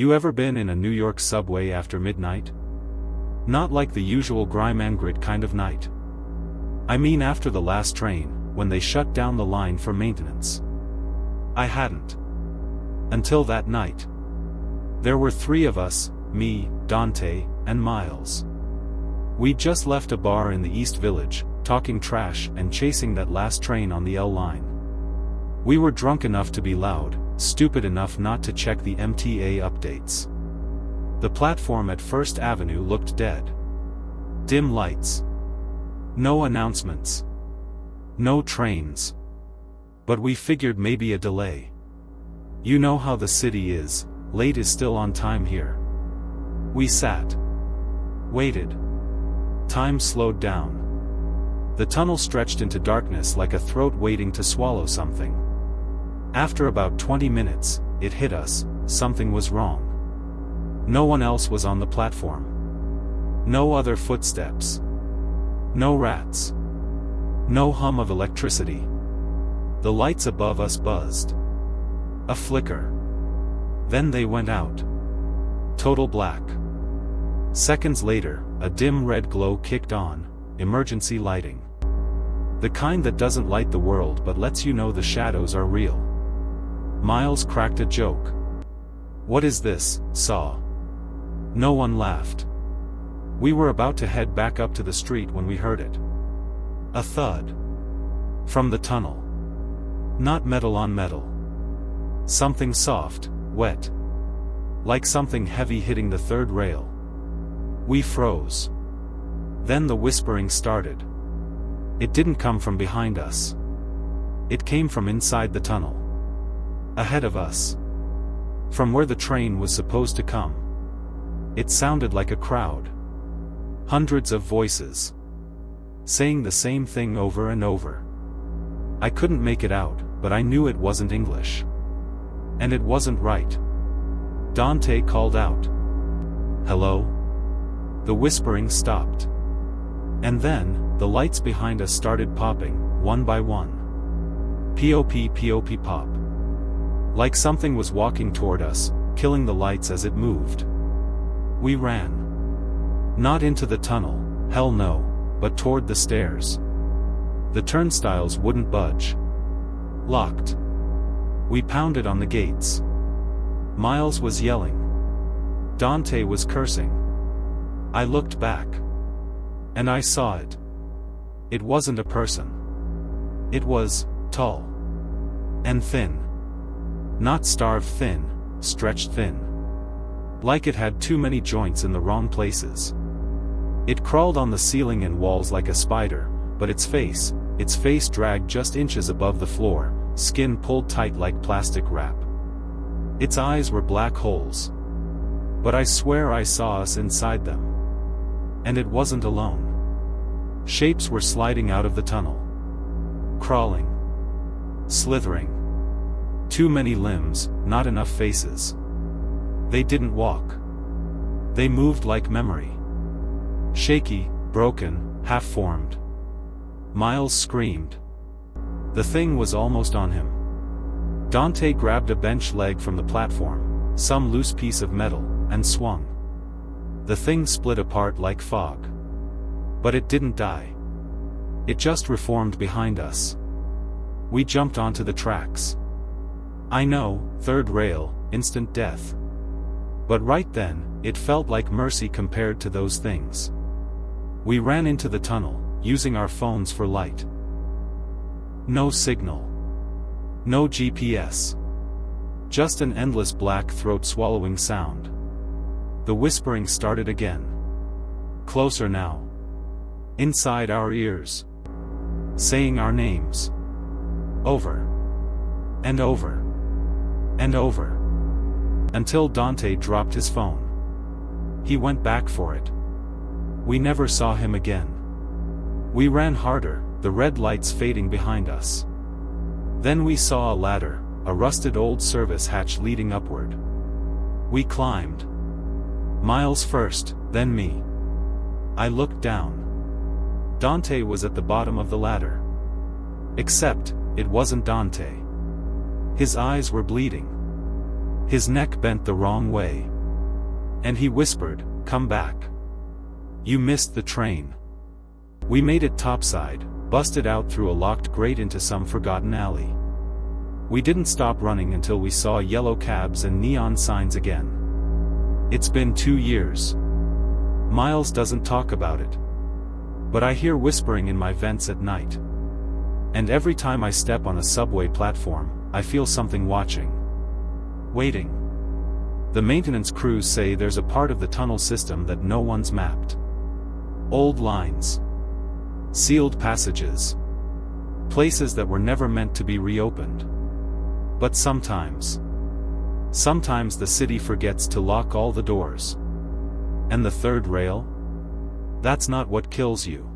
You ever been in a New York subway after midnight? Not like the usual grime and grit kind of night. I mean after the last train, when they shut down the line for maintenance. I hadn't. Until that night. There were 3 of us, me, Dante, and Myles. We'd just left a bar in the East Village, talking trash and chasing that last train on the L line. We were drunk enough to be loud, stupid enough not to check the MTA updates. The platform at First Avenue looked dead. Dim lights. No announcements. No trains. But we figured maybe a delay. You know how the city is, late is still on time here. We sat. Waited. Time slowed down. The tunnel stretched into darkness like a throat waiting to swallow something. After about 20 minutes, it hit us, something was wrong. No one else was on the platform. No other footsteps. No rats. No hum of electricity. The lights above us buzzed. A flicker. Then they went out. Total black. Seconds later, a dim red glow kicked on, emergency lighting. The kind that doesn't light the world but lets you know the shadows are real. Myles cracked a joke. "What is this, Saw?" No one laughed. We were about to head back up to the street when we heard it. A thud. From the tunnel. Not metal on metal. Something soft, wet. Like something heavy hitting the 3rd rail. We froze. Then the whispering started. It didn't come from behind us. It came from inside the tunnel. Ahead of us. From where the train was supposed to come. It sounded like a crowd. Hundreds of voices. Saying the same thing over and over. I couldn't make it out, but I knew it wasn't English. And it wasn't right. Dante called out. "Hello?" The whispering stopped. And then, the lights behind us started popping, one by one. Pop pop pop. Like something was walking toward us, killing the lights as it moved. We ran. Not into the tunnel, hell no, but toward the stairs. The turnstiles wouldn't budge. Locked. We pounded on the gates. Myles was yelling. Dante was cursing. I looked back. And I saw it. It wasn't a person. It was tall. And thin. Not starved thin, stretched thin. Like it had too many joints in the wrong places. It crawled on the ceiling and walls like a spider, but its face dragged just inches above the floor, skin pulled tight like plastic wrap. Its eyes were black holes. But I swear I saw us inside them. And it wasn't alone. Shapes were sliding out of the tunnel. Crawling. Slithering. Too many limbs, not enough faces. They didn't walk. They moved like memory. Shaky, broken, half-formed. Myles screamed. The thing was almost on him. Dante grabbed a bench leg from the platform, some loose piece of metal, and swung. The thing split apart like fog. But it didn't die. It just reformed behind us. We jumped onto the tracks. I know, 3rd rail, instant death. But right then, it felt like mercy compared to those things. We ran into the tunnel, using our phones for light. No signal. No GPS. Just an endless black throat-swallowing sound. The whispering started again. Closer now. Inside our ears. Saying our names. Over. And over. And over. Until Dante dropped his phone. He went back for it. We never saw him again. We ran harder, the red lights fading behind us. Then we saw a ladder, a rusted old service hatch leading upward. We climbed. Myles first, then me. I looked down. Dante was at the bottom of the ladder. Except, it wasn't Dante. His eyes were bleeding. His neck bent the wrong way. And he whispered, "Come back. You missed the train." We made it topside, busted out through a locked grate into some forgotten alley. We didn't stop running until we saw yellow cabs and neon signs again. It's been 2 years. Myles doesn't talk about it. But I hear whispering in my vents at night. And every time I step on a subway platform, I feel something watching. Waiting. The maintenance crews say there's a part of the tunnel system that no one's mapped. Old lines. Sealed passages. Places that were never meant to be reopened. But sometimes the city forgets to lock all the doors. And the third rail? That's not what kills you.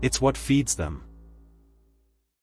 It's what feeds them.